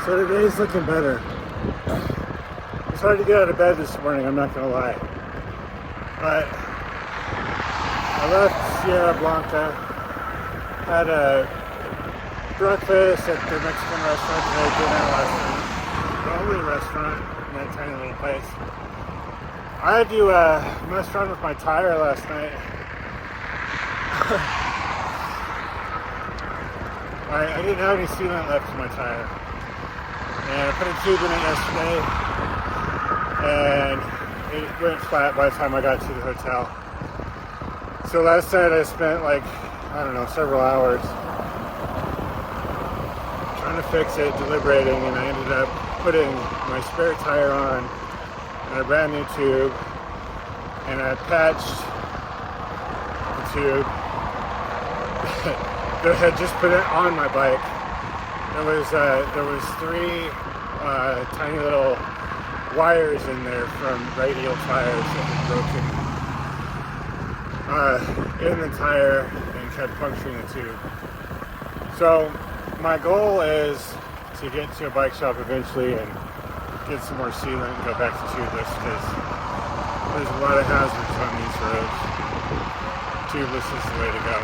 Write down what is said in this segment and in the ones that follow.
So today's looking better. It's hard to get out of bed this morning, I'm not gonna lie. But I left Sierra Blanca, had a breakfast at the Mexican restaurant today, dinner last night. The only restaurant in that tiny little place. I had to mess around with my tire last night. I didn't have any sealant left in my tire. And I put a tube in it yesterday, and it went flat by the time I got to the hotel. So last night I spent several hours trying to fix it, deliberating, and I ended up putting my spare tire on and a brand new tube, and I patched the tube that had just put it on my bike. There was three tiny little wires in there from radial tires that had broken in the tire and kept puncturing the tube. So my goal is to get to a bike shop eventually and get some more sealant and go back to tubeless, because there's a lot of hazards on these roads. Tubeless is the way to go.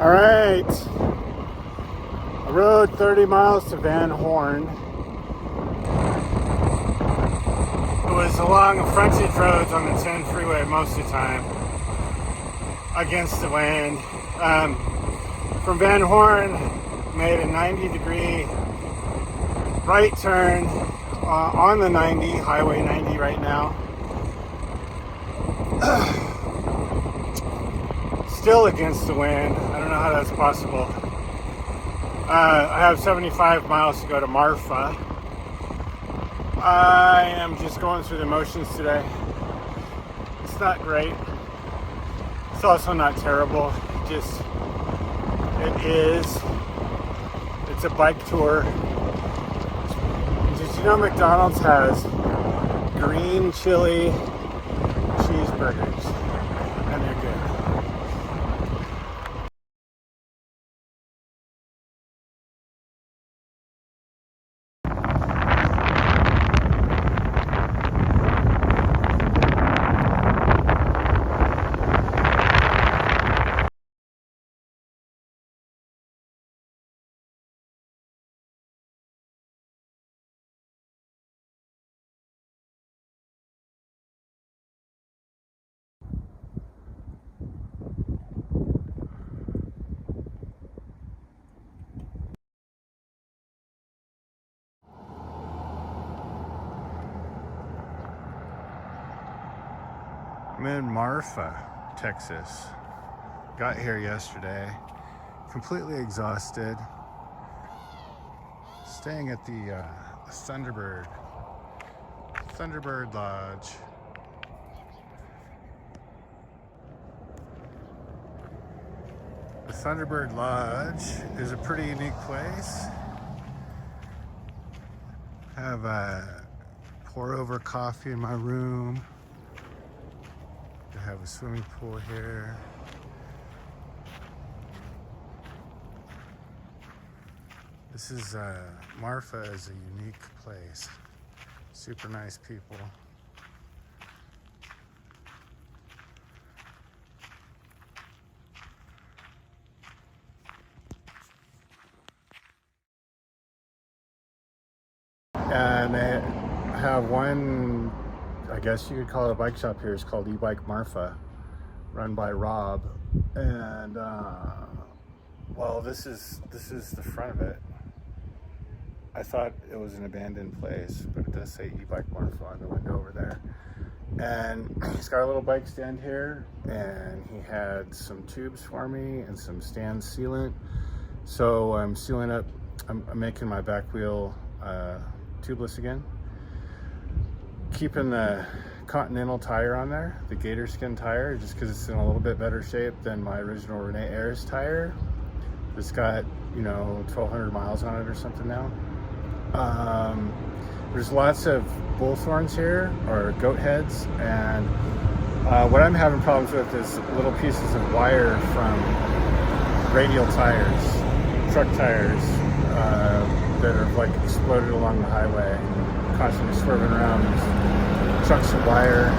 All right, I rode 30 miles to Van Horn. It was along frontage roads on the 10 freeway most of the time, against the wind. From Van Horn, made a 90-degree right turn on the 90, Highway 90 right now. Still against the wind. I don't know how that's possible. I have 75 miles to go to Marfa. I am just going through the motions today. It's not great. It's also not terrible. Just, it is. It's a bike tour. Did you know McDonald's has green chili cheeseburgers? And they're good. I'm in Marfa, Texas. Got here yesterday, completely exhausted. Staying at the Thunderbird Lodge. The Thunderbird Lodge is a pretty unique place. Have a pour over coffee in my room. I have a swimming pool here. This is Marfa is a unique place. Super nice people. And they have one, I guess you could call it a bike shop here. It's called E-Bike Marfa, run by Rob. And well, this is the front of it. I thought it was an abandoned place, but it does say E-Bike Marfa on the window over there. And he's got a little bike stand here, and he had some tubes for me and some stand sealant. So I'm sealing up, I'm making my back wheel tubeless again. Keeping the Continental tire on there, the gator skin tire, just because it's in a little bit better shape than my original Rene Ayres tire. It's got, 1,200 miles on it or something now. There's lots of bullthorns here, or goat heads, and what I'm having problems with is little pieces of wire from radial tires, truck tires, that are like exploded along the highway, constantly swerving around. These trucks of wire,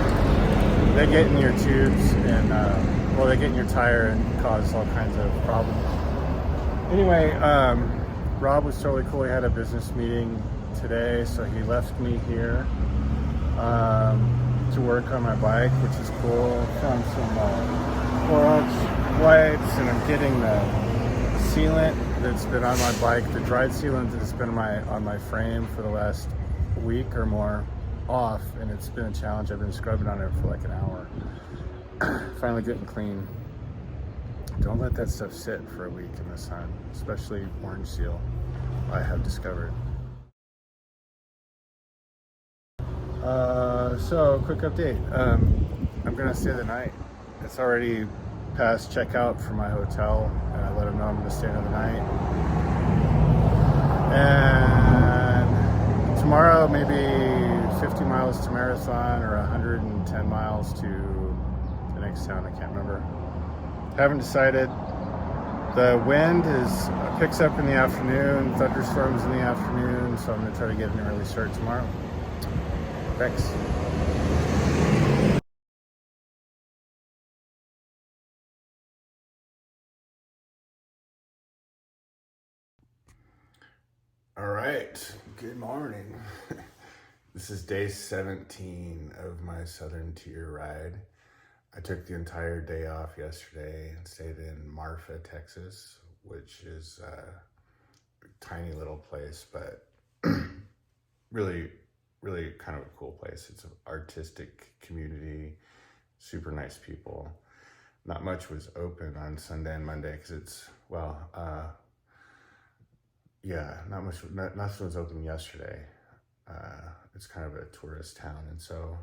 they get in your tubes and, they get in your tire and cause all kinds of problems. Anyway, Rob was totally cool. He had a business meeting today, so he left me here to work on my bike, which is cool. Found some 4-ounce wipes, and I'm getting the sealant that's been on my bike, the dried sealant that's been on my frame for the last week or more off, and it's been a challenge. I've been scrubbing on it for like an hour. Finally getting clean. Don't let that stuff sit for a week in the sun, especially orange seal, I have discovered. So quick update. I'm gonna stay the night. It's already past checkout for my hotel, and I let them know I'm gonna stay another night. And tomorrow, maybe 50 miles to Marathon or 110 miles to the next town. I can't remember. Haven't decided. The wind picks up in the afternoon, thunderstorms in the afternoon, so I'm gonna try to get an early start tomorrow. Thanks. All right, good morning. This is day 17 of my Southern Tier ride. I took the entire day off yesterday and stayed in Marfa, Texas, which is a tiny little place, but really, really kind of a cool place. It's an artistic community, super nice people. Not much was open on Sunday and Monday because nothing was open yesterday. It's kind of a tourist town, and so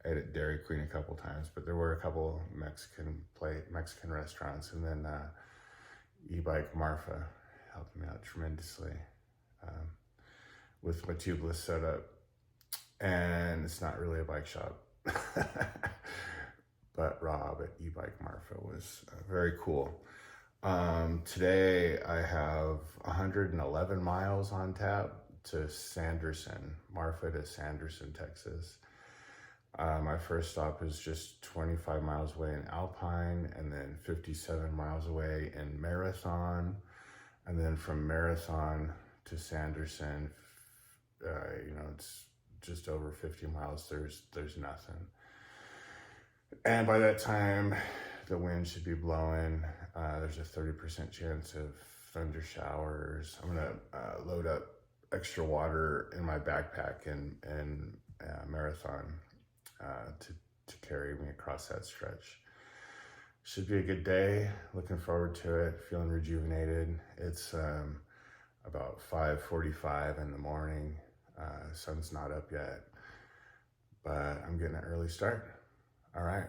I ate at Dairy Queen a couple times, but there were a couple Mexican restaurants, and then e-bike Marfa helped me out tremendously with my tubeless setup. And it's not really a bike shop, but Rob at e-bike Marfa was very cool. Today I have 111 miles on tap to Sanderson, Marfa to Sanderson, Texas. My first stop is just 25 miles away in Alpine, and then 57 miles away in Marathon. And then from Marathon to Sanderson, it's just over 50 miles, there's nothing. And by that time, the wind should be blowing. There's a 30% chance of thunder showers. I'm gonna load up extra water in my backpack in Marathon to carry me across that stretch. Should be a good day. Looking forward to it. Feeling rejuvenated. It's about 5:45 in the morning. Sun's not up yet, but I'm getting an early start. All right.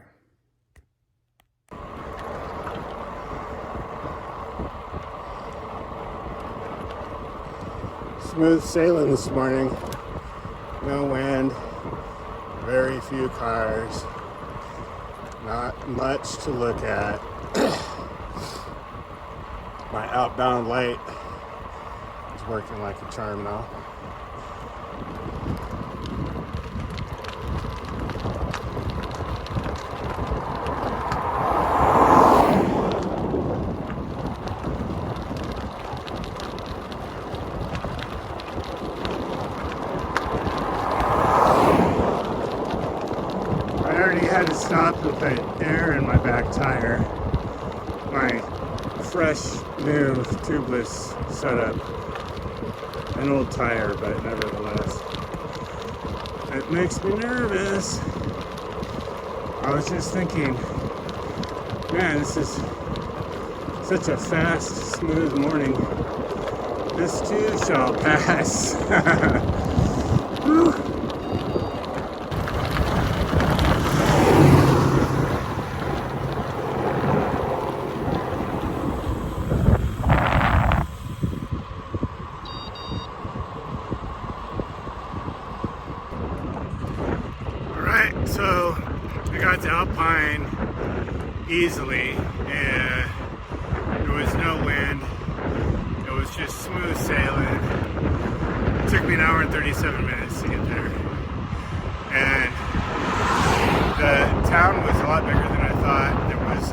Smooth sailing this morning. No wind, very few cars, not much to look at. My outbound light is working like a charm now. Had to stop to put air in my back tire. My fresh, new, tubeless setup. An old tire, but nevertheless. It makes me nervous. I was just thinking, man, this is such a fast, smooth morning. This too shall pass. Whew. Alright, so we got to Alpine easily, and there was no wind. It was just smooth sailing. It took me an hour and 37 minutes to get there. And the town was a lot bigger than I thought. There was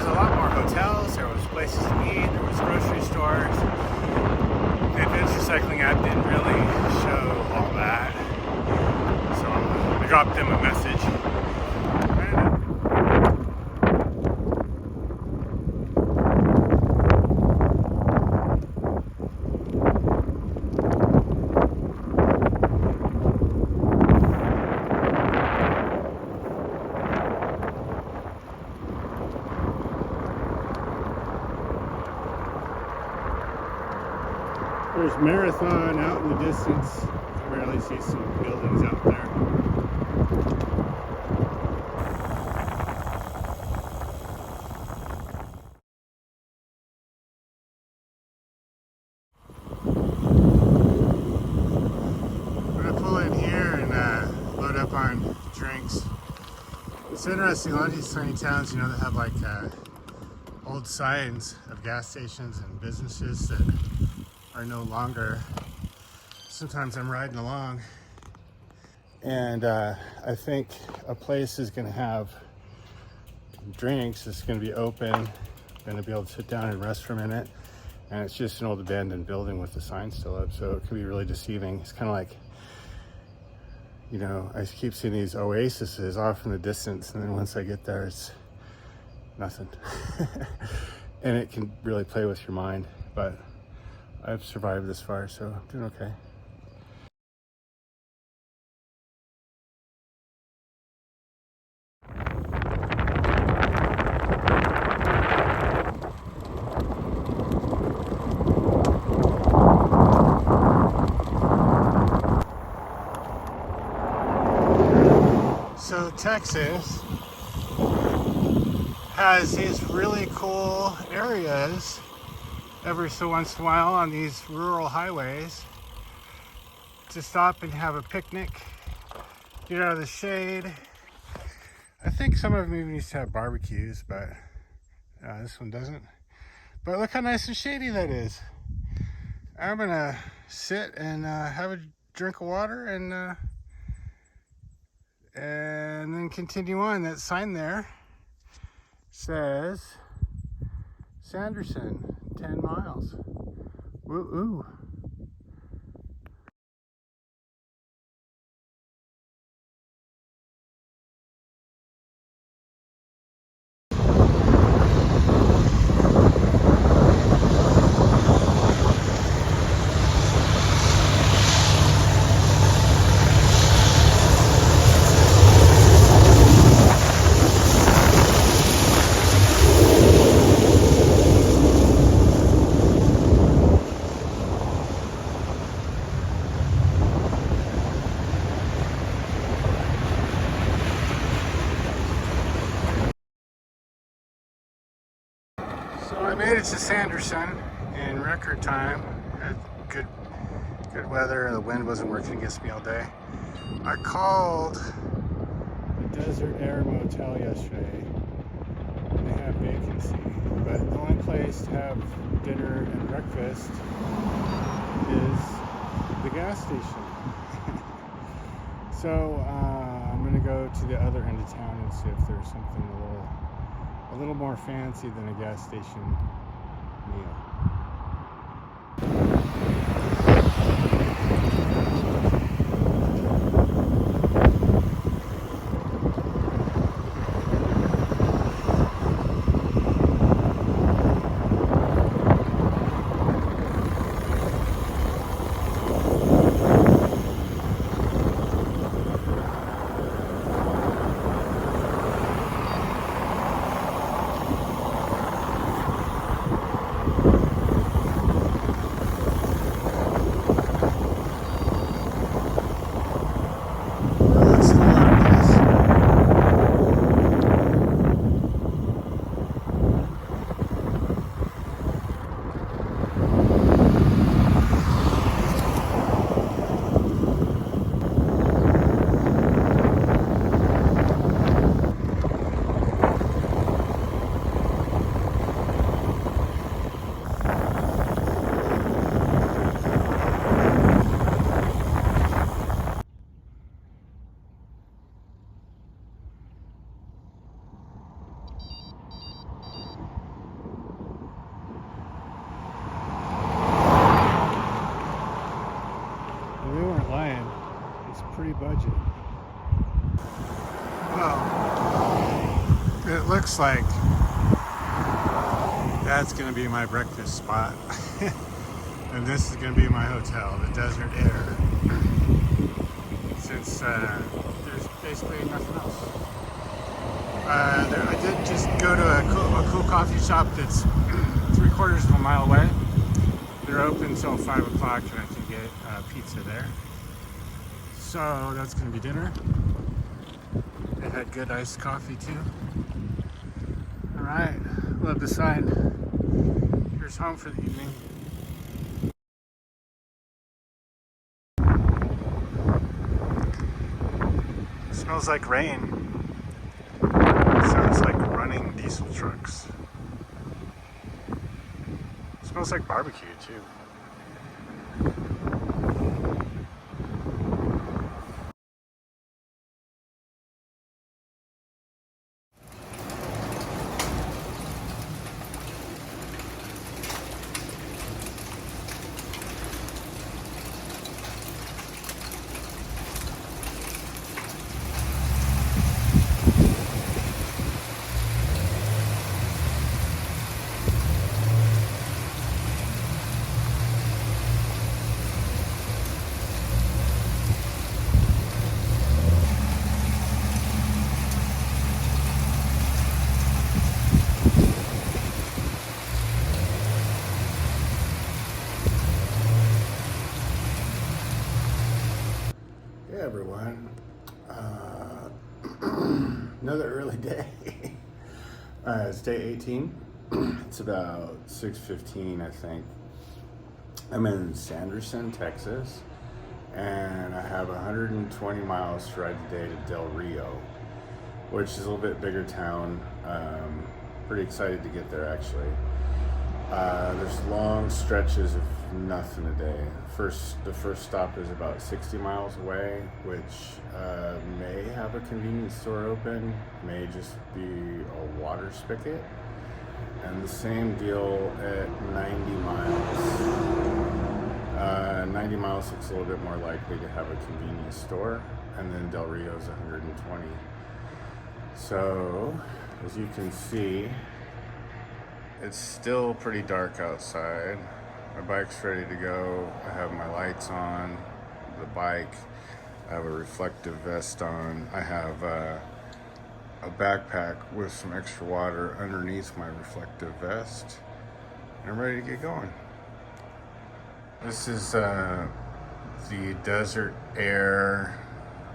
a lot more hotels, there was places to eat, there was grocery stores. The adventure cycling app didn't really show all that. So I dropped them a message. There's Marathon out in the distance. I can barely see some buildings out there. I'm gonna pull in here and load up on drinks. It's interesting, a lot of these tiny towns, you know, they have like old signs of gas stations and businesses that are no longer. Sometimes I'm riding along and I think a place is going to have drinks. It's going to be open. I'm going to be able to sit down and rest for a minute, and it's just an old abandoned building with the sign still up, so it can be really deceiving. It's kind of like, you know, I keep seeing these oases off in the distance, and then once I get there, it's nothing. And it can really play with your mind, but I've survived this far, so I'm doing okay. So Texas has these really cool areas every so once in a while on these rural highways to stop and have a picnic, get out of the shade. I think some of them even used to have barbecues, but this one doesn't. But look how nice and shady that is. I'm gonna sit and have a drink of water and then continue on. That sign there says Sanderson, 10 miles. Woo-oo. So I made it to Sanderson in record time. Had good weather. The wind wasn't working against me all day. I called the Desert Air Motel yesterday. They have vacancy, but the only place to have dinner and breakfast is the gas station. So I'm gonna go to the other end of town and see if there's something a little more fancy than a gas station meal. budget. Well, it looks like that's going to be my breakfast spot. And this is going to be my hotel, the Desert Air. Since there's basically nothing else. I did just go to a cool coffee shop that's 3/4 of a mile away. They're open until 5 o'clock and I can get pizza there. So that's going to be dinner. They had good iced coffee too. Alright, love the sign. Here's home for the evening. It smells like rain. It sounds like running diesel trucks. It smells like barbecue too. Hey everyone, another early day. It's day 18. It's about 6:15, I think. I'm in Sanderson, Texas, and I have 120 miles to ride today to Del Rio, which is a little bit bigger town. Pretty excited to get there actually. There's long stretches of nothing a day. The first stop is about 60 miles away, which may have a convenience store open, may just be a water spigot. And the same deal at 90 miles. 90 miles looks a little bit more likely to have a convenience store, and then Del Rio is 120. So, as you can see, it's still pretty dark outside. My bike's ready to go. I have my lights on the bike. I have a reflective vest on. I have a backpack with some extra water underneath my reflective vest. I'm ready to get going. This is the Desert Air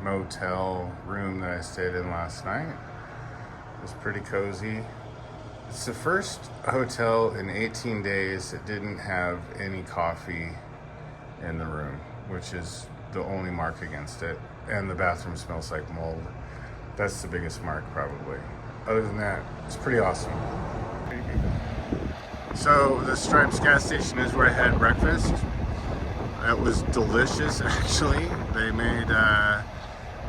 motel room that I stayed in last night. It was pretty cozy. It's the first hotel in 18 days that didn't have any coffee in the room, which is the only mark against it. And the bathroom smells like mold. That's the biggest mark probably. Other than that, it's pretty awesome. So the Stripes gas station is where I had breakfast. It was delicious actually. They made,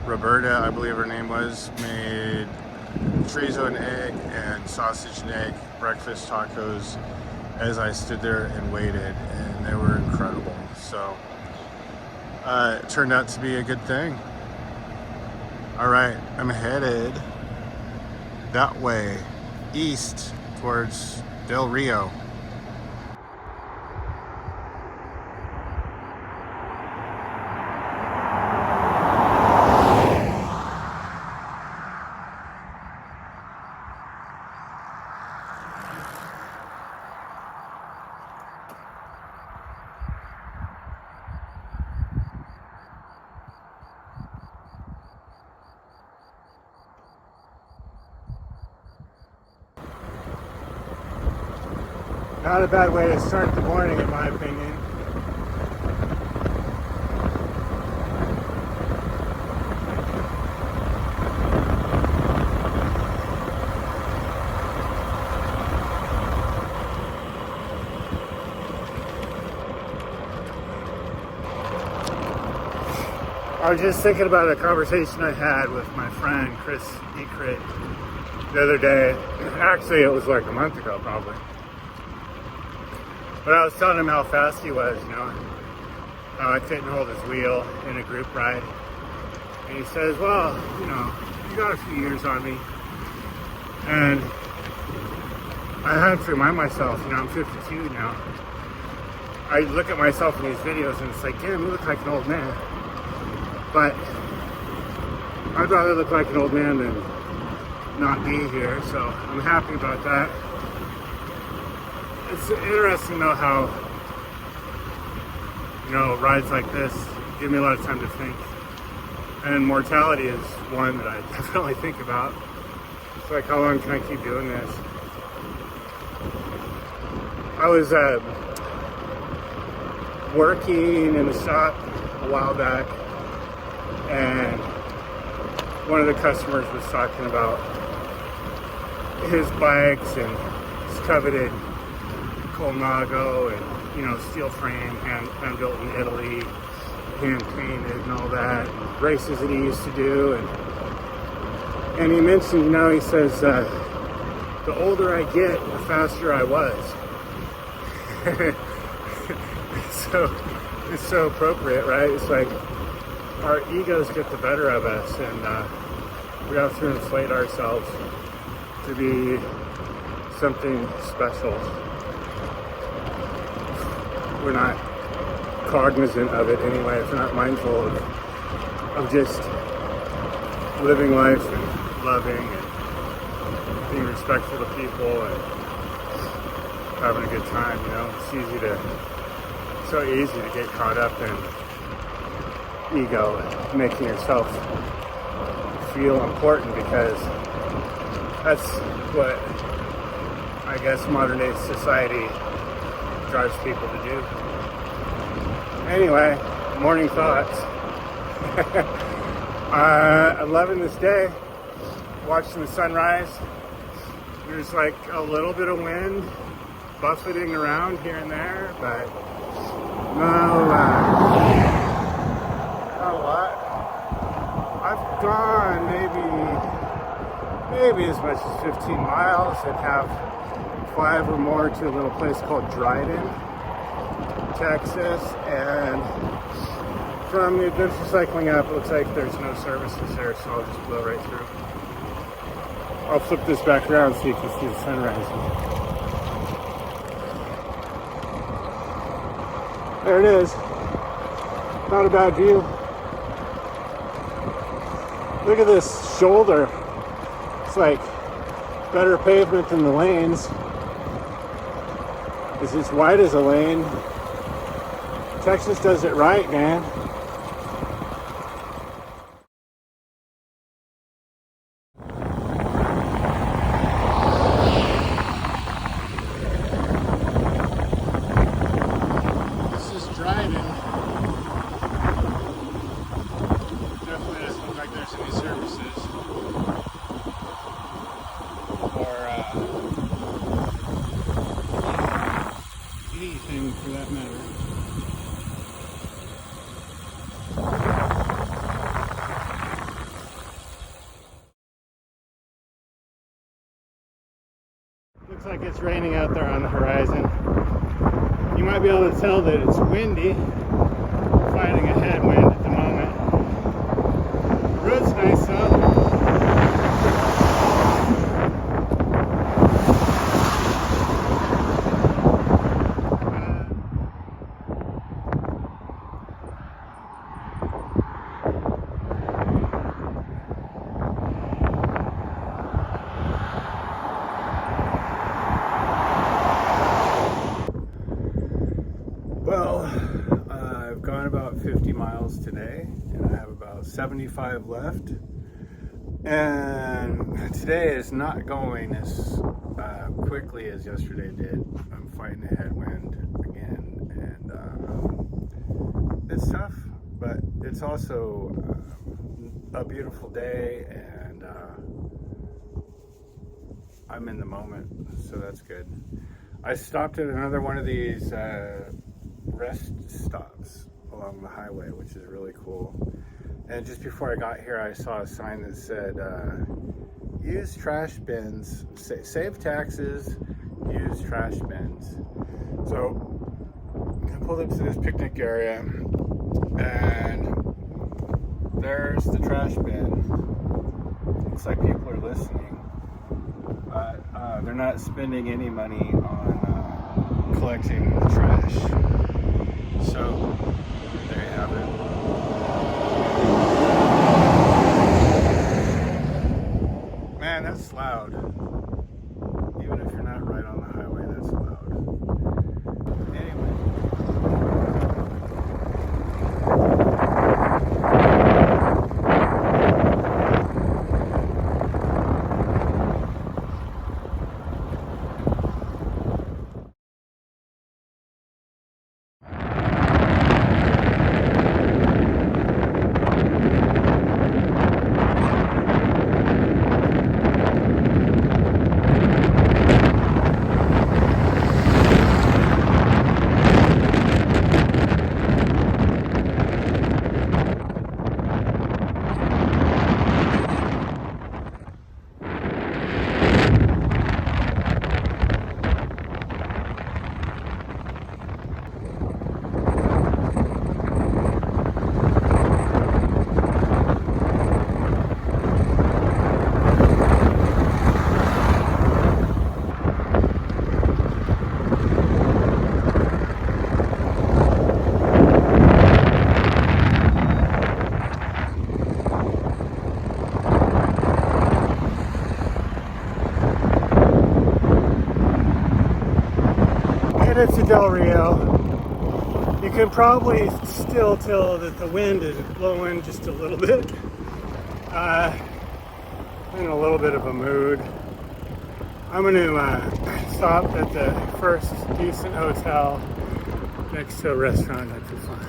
Roberta, I believe her name was, made chorizo and egg and sausage and egg breakfast tacos as I stood there and waited, and they were incredible. So it turned out to be a good thing. All right, I'm headed that way, east towards Del Rio. Not a bad way to start the morning, in my opinion. I was just thinking about a conversation I had with my friend Chris Ekrit the other day. Actually, it was like a month ago, probably. But I was telling him how fast he was, you know, how I couldn't hold his wheel in a group ride. And he says, well, you know, you got a few years on me. And I had to remind myself, you know, I'm 52 now. I look at myself in these videos and it's like, damn, you look like an old man. But I'd rather look like an old man than not be here, so I'm happy about that. It's interesting to know how, you know, rides like this give me a lot of time to think. And mortality is one that I definitely think about. It's like, how long can I keep doing this? I was working in a shop a while back, and one of the customers was talking about his bikes and his coveted Colnago and, you know, steel frame, hand built in Italy, hand painted and all that, and races that he used to do. And he mentioned, you know, he says, the older I get, the faster I was. So it's so appropriate, right? It's like our egos get the better of us, and we have to inflate ourselves to be something special. We're not cognizant of it anyway. If we're not mindful of just living life and loving and being respectful to people and having a good time, you know, it's so easy to get caught up in ego and making yourself feel important, because that's what I guess modern day society drives people to do. Anyway, morning thoughts. I'm loving this day, watching the sunrise. There's like a little bit of wind buffeting around here and there, but no, not a lot. I've gone maybe as much as 15 miles and have 5 or more to a little place called Dryden, Texas, and from the Adventure Cycling app, it looks like there's no services there, so I'll just blow right through. I'll flip this back around so you can see the sunrise. There it is. Not a bad view. Look at this shoulder. It's like better pavement than the lanes. It's as wide as a lane. Texas does it right, man. Anything for that matter. Looks like it's raining out there on the horizon. You might be able to tell that it's windy, fighting a headwind at the moment. The road's nice though. Well, I've gone about 50 miles today, and I have about 75 left. And today is not going as quickly as yesterday did. I'm fighting a headwind again, and it's tough, but it's also a beautiful day, and I'm in the moment, so that's good. I stopped at another one of these rest stops along the highway, which is really cool. And just before I got here, I saw a sign that said, use trash bins, save taxes, use trash bins. So I pulled up to this picnic area, and there's the trash bin. Looks like people are listening, but they're not spending any money on collecting the trash. So there you have it. Man, that's loud. Even if you're not right on the highway, that's loud. Anyway. Headed to Del Rio. You can probably still tell that the wind is blowing just a little bit. I'm in a little bit of a mood. I'm going to stop at the first decent hotel next to a restaurant I can find.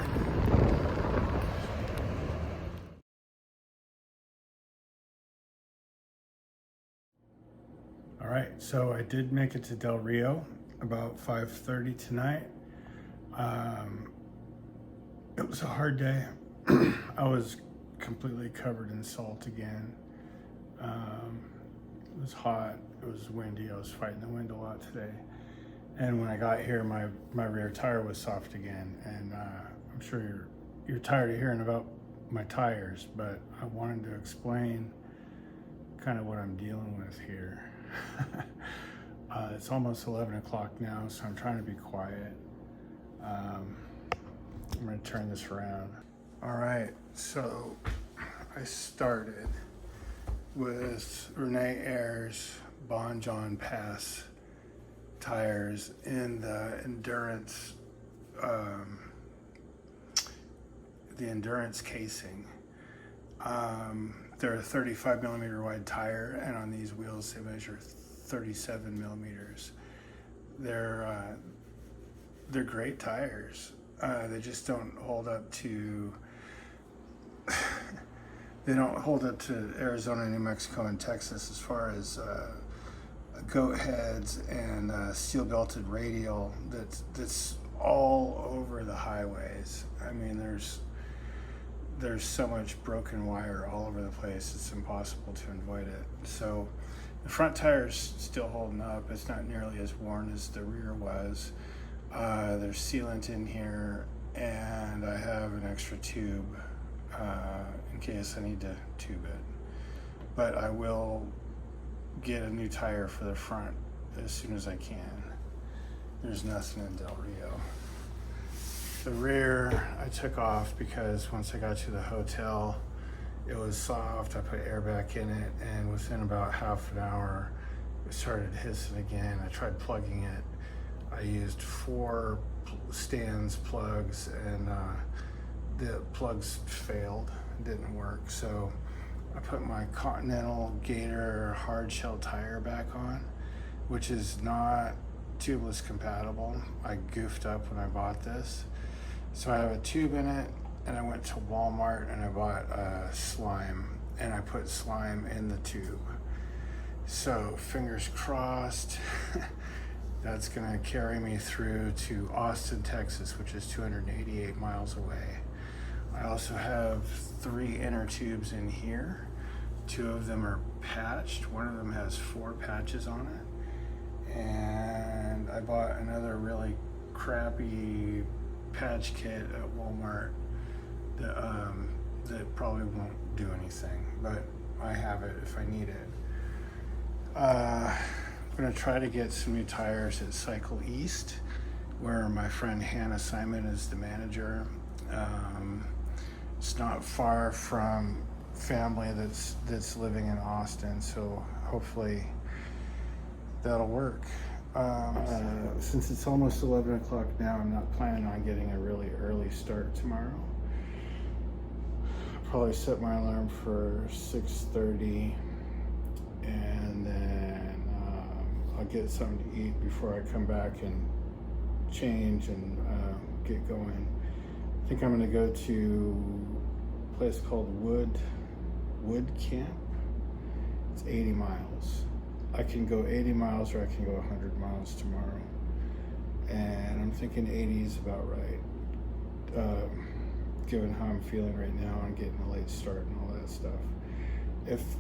All right, so I did make it to Del Rio about 5:30 tonight. It was a hard day. I was completely covered in salt again. It was hot, it was windy, I was fighting the wind a lot today. And when I got here, my rear tire was soft again. And I'm sure you're tired of hearing about my tires, but I wanted to explain kind of what I'm dealing with here. It's almost 11 o'clock now, so I'm trying to be quiet. I'm going to turn this around. All right, so I started with Renee Ayers Bon John Pass tires in the endurance casing. They're a 35 millimeter wide tire, and on these wheels they measure 37 millimeters. They're great tires. They just don't hold up to they don't hold up to Arizona, New Mexico, and Texas as far as goat heads and steel belted radial that's all over the highways. I mean, there's so much broken wire all over the place, it's impossible to avoid it. So the front tire's still holding up. It's not nearly as worn as the rear was. There's sealant in here, and I have an extra tube in case I need to tube it. But I will get a new tire for the front as soon as I can. There's nothing in Del Rio. The rear I took off because once I got to the hotel, it was soft. I put air back in it, and within about half an hour, it started hissing again. I tried plugging it. I used 4 stands plugs, and the plugs failed, didn't work. So I put my Continental Gator hard shell tire back on, which is not tubeless compatible. I goofed up when I bought this. So I have a tube in it, and I went to Walmart and I bought slime, and I put slime in the tube. So fingers crossed, that's gonna carry me through to Austin, Texas, which is 288 miles away. I also have 3 inner tubes in here. 2 of them are patched. One of them has 4 patches on it. And I bought another really crappy patch kit at Walmart. that probably won't do anything, but I have it if I need it. I'm gonna try to get some new tires at Cycle East, where my friend Hannah Simon is the manager. It's not far from family that's living in Austin, so hopefully that'll work. Since it's almost 11 o'clock now, I'm not planning on getting a really early start tomorrow. I'll probably set my alarm for 6:30, and then I'll get something to eat before I come back and change and get going. I think I'm gonna go to a place called Wood Camp. It's 80 miles. I can go 80 miles or I can go 100 miles tomorrow. And I'm thinking 80 is about right. Given how I'm feeling right now and getting a late start and all that stuff. If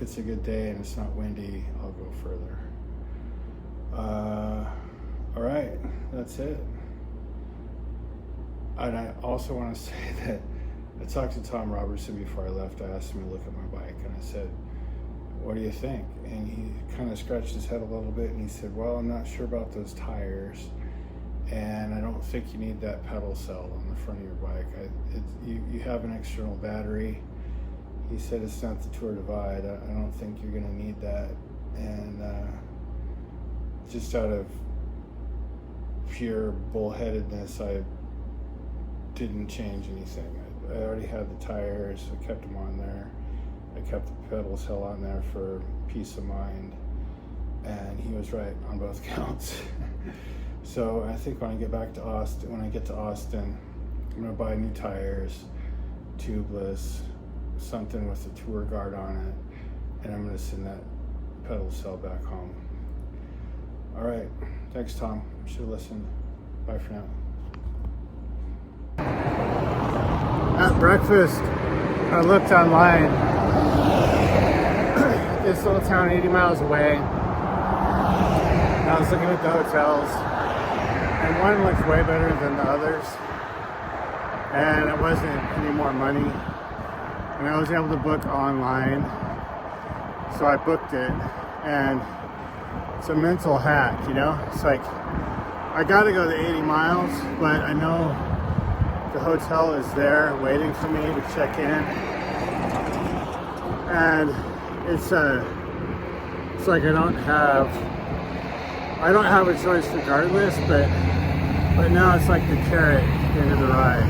it's a good day and it's not windy, I'll go further. All right, that's it. And I also want to say that I talked to Tom Robertson before I left. I asked him to look at my bike and I said, what do you think? And he kind of scratched his head a little bit and he said, well, I'm not sure about those tires, and I don't think you need that pedal cell on the front of your bike. You have an external battery. He said it's not the Tour Divide. I don't think you're gonna need that. And just out of pure bullheadedness, I didn't change anything. I already had the tires, I kept them on there. I kept the pedal cell on there for peace of mind, and he was right on both counts. So I think when I get to Austin, I'm gonna buy new tires, tubeless, something with a Tour Guard on it, and I'm gonna send that pedal cell back home. All right, thanks Tom, should have listened. Bye for now. At breakfast, I looked online. This little town 80 miles away. And I was looking at the hotels, and one looked way better than the others, and it wasn't any more money, and I was able to book online, so I booked it. And it's a mental hack, you know? It's like, I gotta go the 80 miles, but I know the hotel is there waiting for me to check in, and it's like I don't have a choice regardless, but now it's like the carrot at the end of the ride.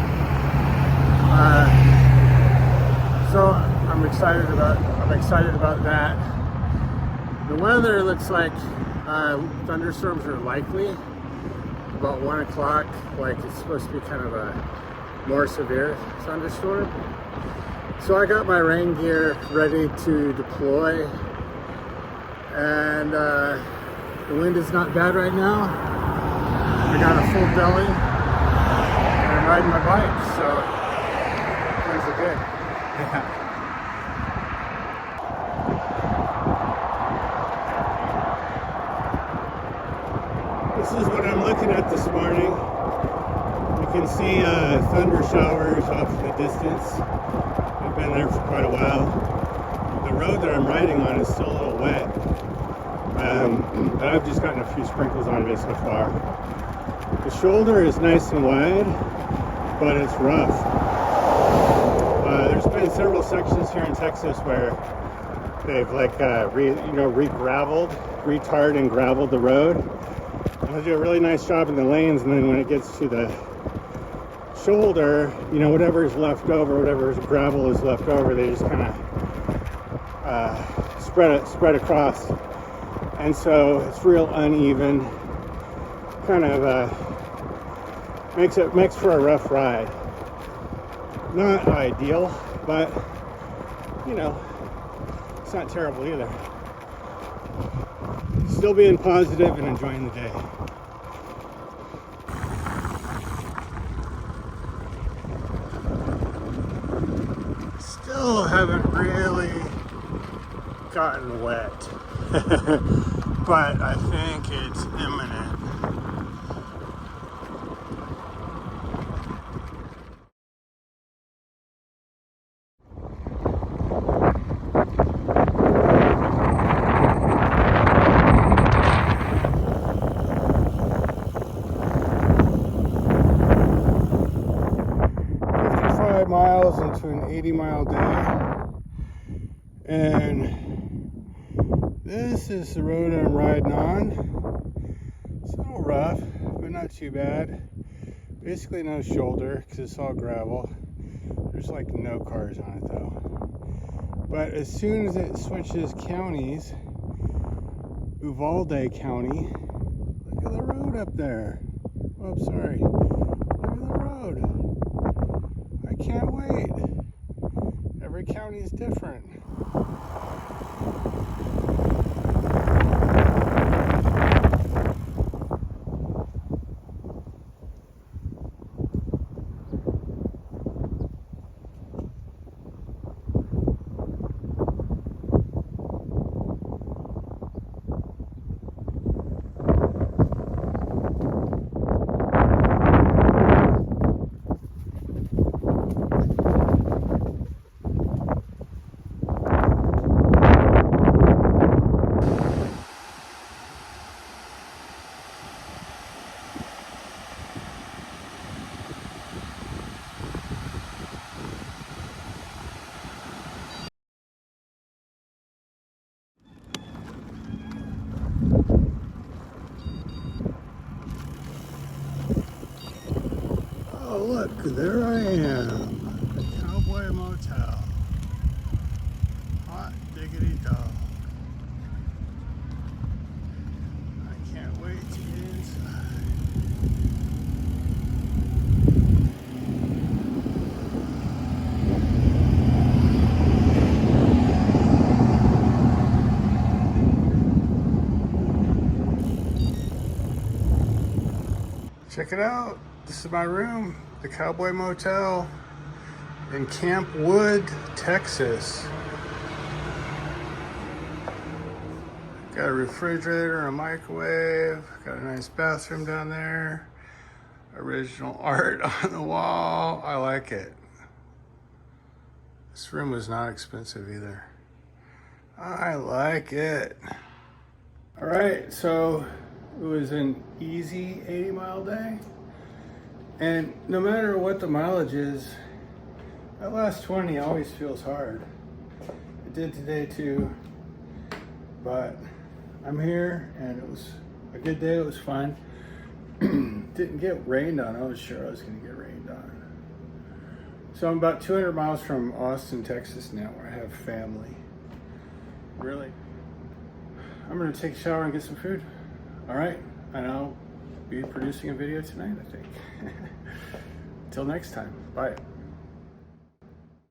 So I'm excited about that. The weather looks like thunderstorms are likely about 1 o'clock, like it's supposed to be kind of a more severe thunderstorm. So I got my rain gear ready to deploy, and the wind is not bad right now. I got a full belly, and I'm riding my bike, so things are good. Yeah. This is what I'm looking at this morning. You can see thunder showers off in the distance. I've been there for quite a while. The road that I'm riding on is still a little wet. But I've just gotten a few sprinkles on it so far. The shoulder is nice and wide, but it's rough. There's been several sections here in Texas where they've retarred and graveled the road. They do a really nice job in the lanes, and then when it gets to the shoulder, whatever is left over, whatever gravel is left over, they just kind of spread across, and so it's real uneven. Kind of makes for a rough ride. Not ideal, but it's not terrible either. Still being positive and enjoying the day. Still haven't really gotten wet, but I think it's imminent. this is the road I'm riding on. It's a little rough, but not too bad. Basically no shoulder because it's all gravel. There's like no cars on it though. But as soon as it switches counties, Uvalde County, look at the road up there. Oh, I'm sorry. Look at the road. I can't wait. Every county is different. Oh, look, there I am, the Cowboy Motel. Hot diggity dog. I can't wait to get inside. Check it out. This is my room, the Cowboy Motel in Camp Wood, Texas. Got a refrigerator and a microwave. Got a nice bathroom down there. Original art on the wall. I like it. This room was not expensive either. I like it. All right, so it was an easy 80-mile day. And no matter what the mileage is, that last 20 always feels hard. It did today too, but I'm here and it was a good day. It was fun. Didn't get rained on. I was sure I was gonna get rained on. So I'm about 200 miles from Austin, Texas now, where I have family. Really. I'm gonna take a shower and get some food. All right, and I'll be producing a video tonight, I think. Till next time, bye.